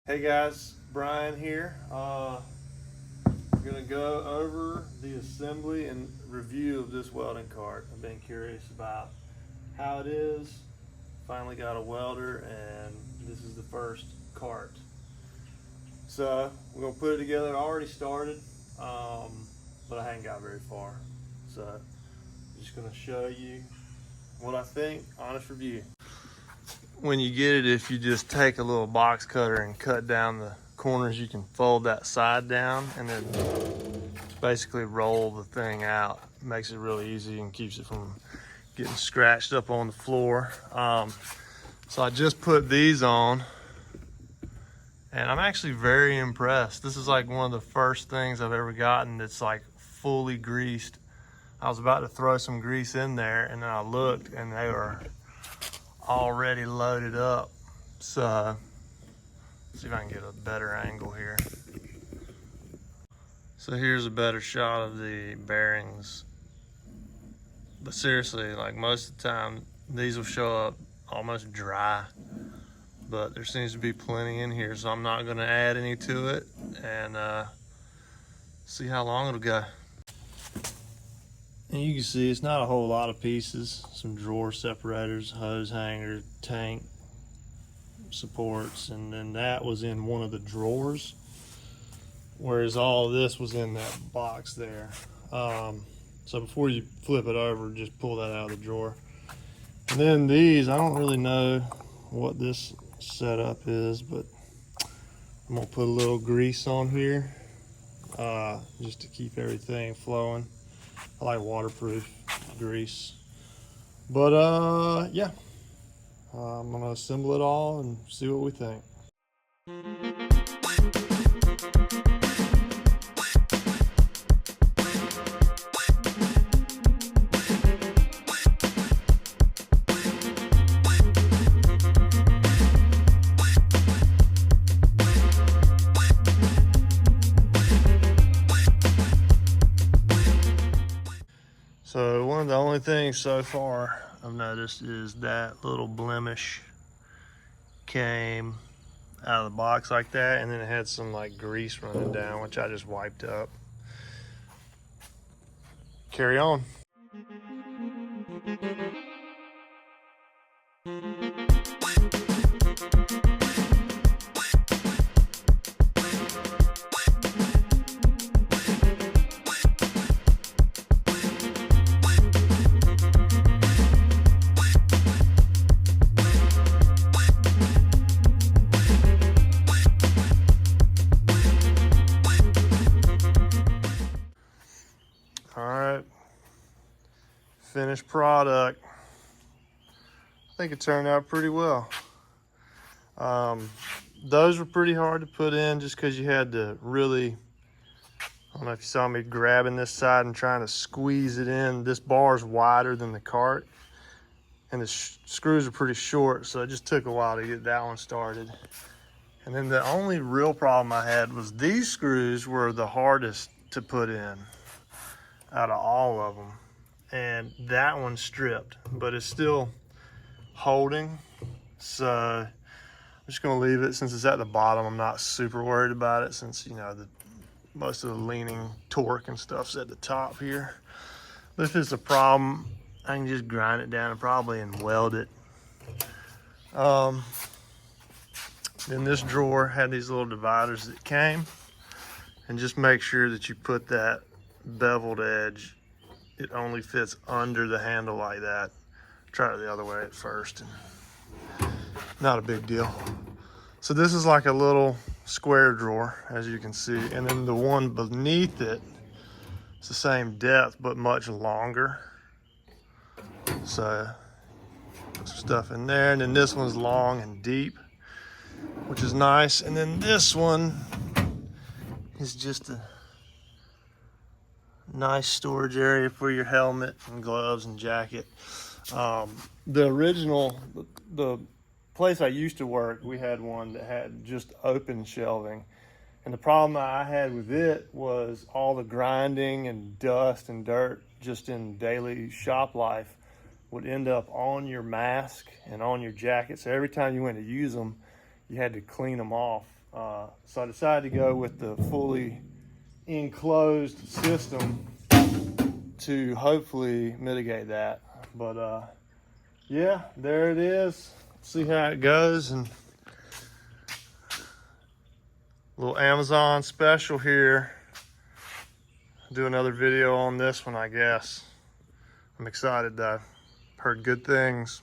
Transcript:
Hey guys, Brian here. I'm gonna go over the assembly and review of this welding cart. I've been curious about how it is. Finally got a welder, and this is the first cart. So we're gonna put it together. I already started, but I haven't got very far. So I'm just gonna show you what I think. Honest review. When you get it, if you just take a little box cutter and cut down the corners, you can fold that side down and then basically roll the thing out. It makes it really easy and keeps it from getting scratched up on the floor. So I just put these on and I'm actually very impressed. This is like one of the first things I've ever gotten that's like fully greased. I was about to throw some grease in there and then I looked and they were already loaded up. So let's see if I can get a better angle here. So here's a better shot of the bearings. But seriously, like most of the time, these will show up almost dry. But there seems to be plenty in here, so I'm not gonna add any to it and see how long it'll go. And you can see it's not a whole lot of pieces. Some drawer separators, hose hanger, tank supports, and then that was in one of the drawers, whereas all of this was in that box there. So before you flip it over, just pull that out of the drawer. And then these, I don't really know what this setup is, but I'm gonna put a little grease on here just to keep everything flowing. I like waterproof grease. But yeah, I'm gonna assemble it all and see what we think. So one of the only things so far I've noticed is that little blemish came out of the box like that, and then it had some like grease running down, which I just wiped up. Carry on. All right, finished product. I think it turned out pretty well. Those were pretty hard to put in just because you had to really, I don't know if you saw me grabbing this side and trying to squeeze it in. This bar is wider than the cart and the screws are pretty short, so it just took a while to get that one started. And then the only real problem I had was these screws were the hardest to put in out of all of them, and that one stripped, but it's still holding. So I'm just gonna leave it since it's at the bottom. I'm not super worried about it since, you know, most of the leaning torque and stuff's at the top here. But if it's a problem, I can just grind it down and weld it. Then this drawer had these little dividers that came, and just make sure that you put that beveled edge, it only fits under the handle like that. Try it the other way at first, and not a big deal. So this is like a little square drawer, as you can see, and then the one beneath it is the same depth but much longer. So put some stuff in there, and then this one's long and deep, which is nice. And then this one is just a nice storage area for your helmet and gloves and jacket. The original, the place I used to work, we had one that had just open shelving, and the problem I had with it was all the grinding and dust and dirt just in daily shop life would end up on your mask and on your jacket. So every time you went to use them, you had to clean them off. So I decided to go with the fully enclosed system to hopefully mitigate that. But yeah, there it is. See how it goes. And little Amazon special here. Do another video on this one, I guess. I'm excited though. Heard good things.